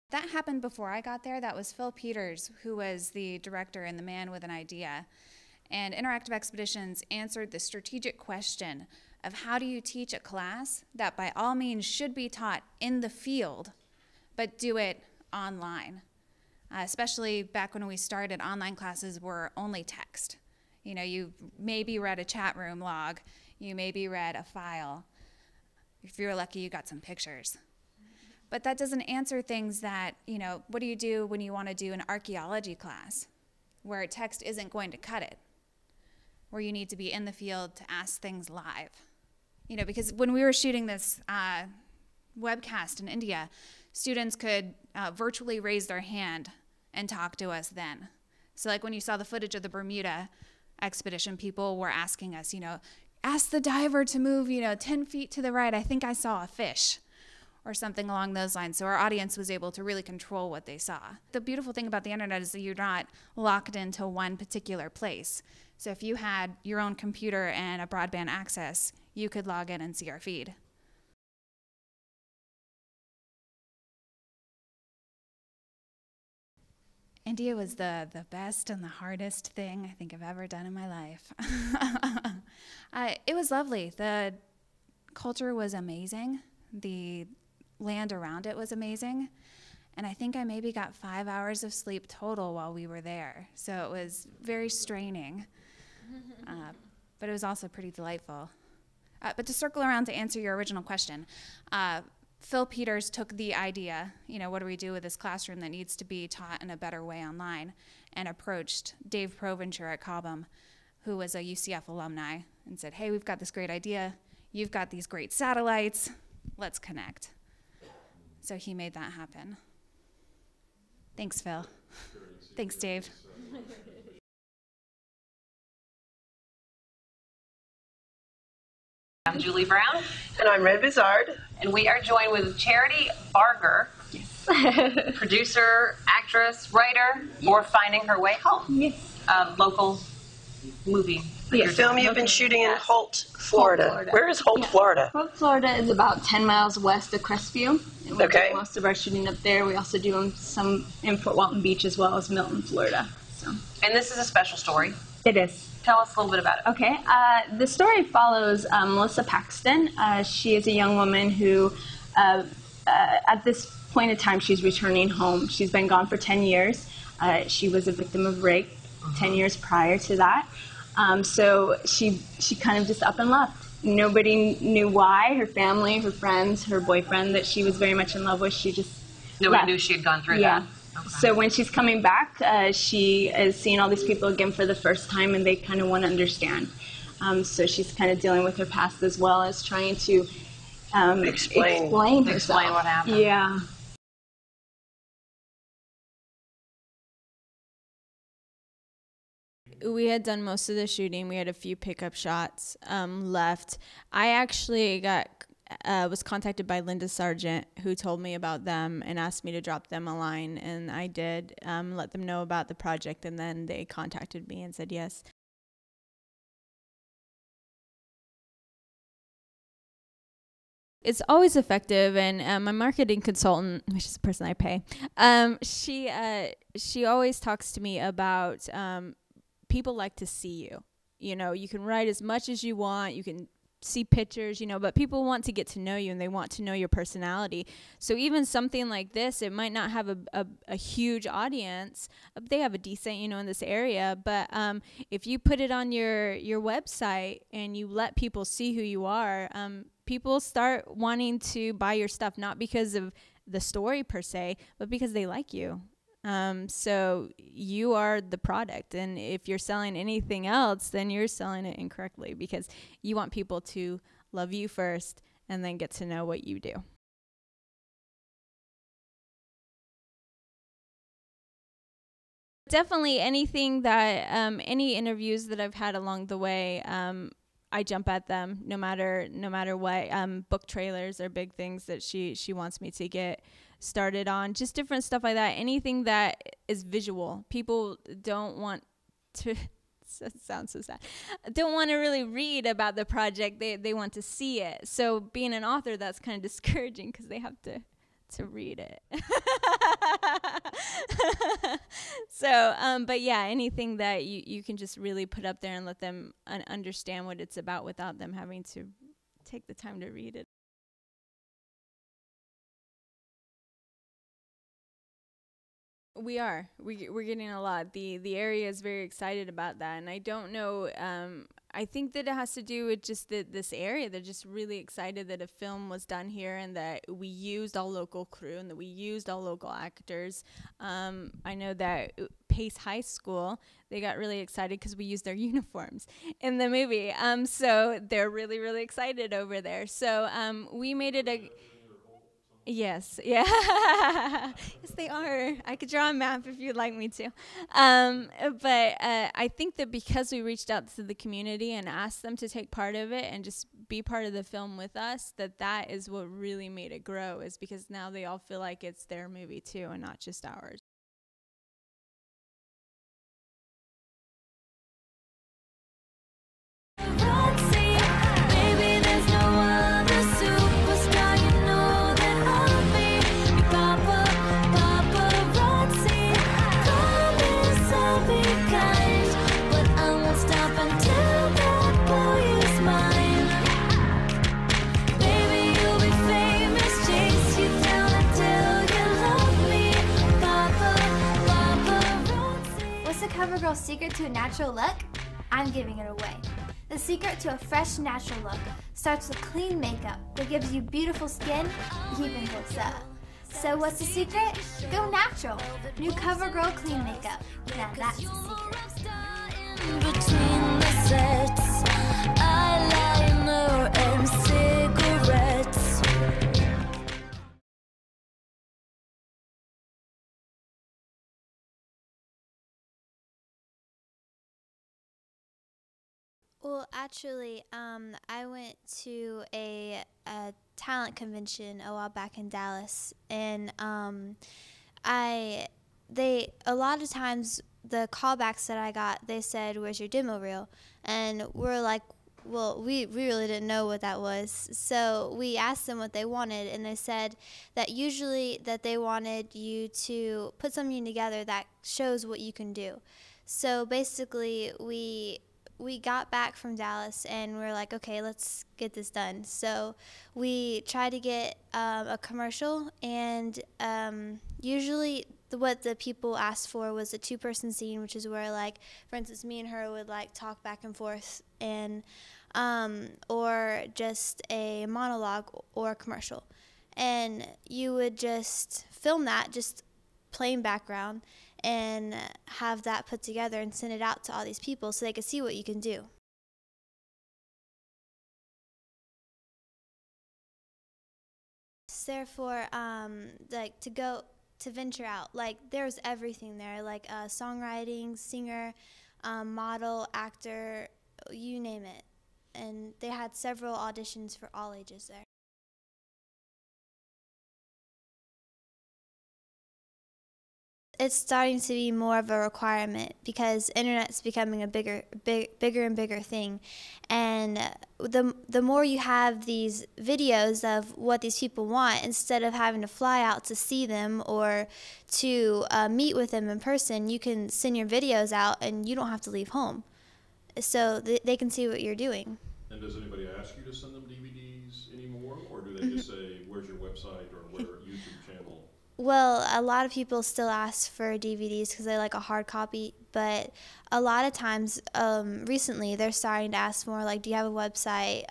That happened before I got there. That was Phil Peters, who was the director and the man with an idea. And Interactive Expeditions answered the strategic question of how do you teach a class that by all means should be taught in the field, but do it online. Especially back when we started, online classes were only text. You know, you maybe read a chat room log, you maybe read a file. If you were lucky, you got some pictures. But that doesn't answer things that, you know, what do you do when you want to do an archaeology class where text isn't going to cut it, where you need to be in the field to ask things live? You know, because when we were shooting this webcast in India, students could virtually raise their hand and talk to us then. So like when you saw the footage of the Bermuda expedition, people were asking us, you know, ask the diver to move, you know, 10 feet to the right. I think I saw a fish, or something along those lines. So our audience was able to really control what they saw. The beautiful thing about the internet is that you're not locked into one particular place. So if you had your own computer and a broadband access, you could log in and see our feed. India was the best and the hardest thing I think I've ever done in my life. It was lovely. The culture was amazing. The land around it was amazing. And I think I maybe got 5 hours of sleep total while we were there. So it was very straining, but it was also pretty delightful. But to circle around to answer your original question, Phil Peters took the idea, you know, what do we do with this classroom that needs to be taught in a better way online, and approached Dave Provencher at Cobham, who was a UCF alumni, and said, hey, we've got this great idea. You've got these great satellites. Let's connect. So he made that happen. Thanks, Phil. Thanks, Dave. I'm Julie Brown. And I'm Red Bizard. And we are joined with Charity Barger, yes. Producer, actress, writer, for Finding Her Way Home. Yes. Local movie. The film you've been shooting in Holt, Florida. Where is Holt, Florida? Holt, Florida is about 10 miles west of Crestview. And we do most of our shooting up there. We also do some in Fort Walton Beach as well as Milton, Florida. So. And this is a special story. It is. Tell us a little bit about it. Okay. The story follows Melissa Paxton. She is a young woman who, at this point in time, she's returning home. She's been gone for 10 years. She was a victim of rape 10 years prior to that. So she kind of just up and left. Nobody knew why. Her family, her friends, her boyfriend that she was very much in love with, she just Nobody left. knew she had gone through that. Okay. So when she's coming back, she is seeing all these people again for the first time, and they kind of want to understand. So she's kind of dealing with her past as well as trying to explain herself. Explain what happened. Yeah. We had done most of the shooting. We had a few pickup shots left. I actually was contacted by Linda Sargent, who told me about them and asked me to drop them a line, and I did let them know about the project, and then they contacted me and said yes. It's always effective, and my marketing consultant, which is the person I pay, she always talks to me about people like to see you. You know, you can write as much as you want, you can see pictures, you know, but people want to get to know you, and they want to know your personality. So even something like this, it might not have a huge audience. They have a decent, you know, in this area, but if you put it on your website and you let people see who you are, people start wanting to buy your stuff, not because of the story per se, but because they like you. So you are the product, and if you're selling anything else, then you're selling it incorrectly, because you want people to love you first and then get to know what you do. Definitely anything that, any interviews that I've had along the way, I jump at them no matter what. Book trailers are big things that she wants me to get started on, just different stuff like that. Anything that is visual. People don't want to, it sounds so sad, don't want to really read about the project. They want to see it. So being an author, that's kind of discouraging, because they have to to read it. So, but yeah, anything that you can just really put up there and let them understand what it's about without them having to take the time to read it. We're getting a lot. The area is very excited about that, and I don't know. I think that it has to do with just this area. They're just really excited that a film was done here and that we used all local crew and that we used all local actors. I know that Pace High School, they got really excited because we used their uniforms in the movie. So they're really, really excited over there. So we made it a... Yes, yeah. Yes, they are. I could draw a map if you'd like me to. But I think that because we reached out to the community and asked them to take part of it and just be part of the film with us, that is what really made it grow, is because now they all feel like it's their movie too and not just ours. CoverGirl's secret to a natural look? I'm giving it away. The secret to a fresh, natural look starts with clean makeup that gives you beautiful skin, even looks up. So what's the secret? Go natural. New CoverGirl Clean Makeup. Now that's the secret. Between the sets, eyeliner and cigarettes. Well, actually, I went to a talent convention a while back in Dallas, and a lot of times the callbacks that I got, they said, "Where's your demo reel?" And we're like, well, we really didn't know what that was, so we asked them what they wanted, and they said that usually that they wanted you to put something together that shows what you can do. So basically, we got back from Dallas and we're like, okay, let's get this done. So we tried to get a commercial, and usually what the people asked for was a two-person scene, which is where, like, for instance, me and her would like talk back and forth, and or just a monologue or a commercial. And you would just film that, just plain background, and have that put together and send it out to all these people so they could see what you can do. Therefore, like to venture out, like there's everything there, like songwriting, singer, model, actor, you name it. And they had several auditions for all ages there. It's starting to be more of a requirement because internet's becoming a bigger and bigger thing, and the more you have these videos of what these people want, instead of having to fly out to see them or to meet with them in person, you can send your videos out and you don't have to leave home, so they can see what you're doing. And does anybody ask you to send them DVDs anymore, or do they just say, "Where's your website" or "Where's your YouTube channel"? Well, a lot of people still ask for DVDs because they like a hard copy, but a lot of times recently they're starting to ask more like, do you have a website,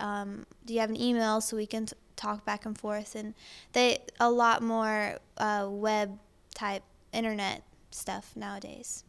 do you have an email so we can talk back and forth, and a lot more web type internet stuff nowadays.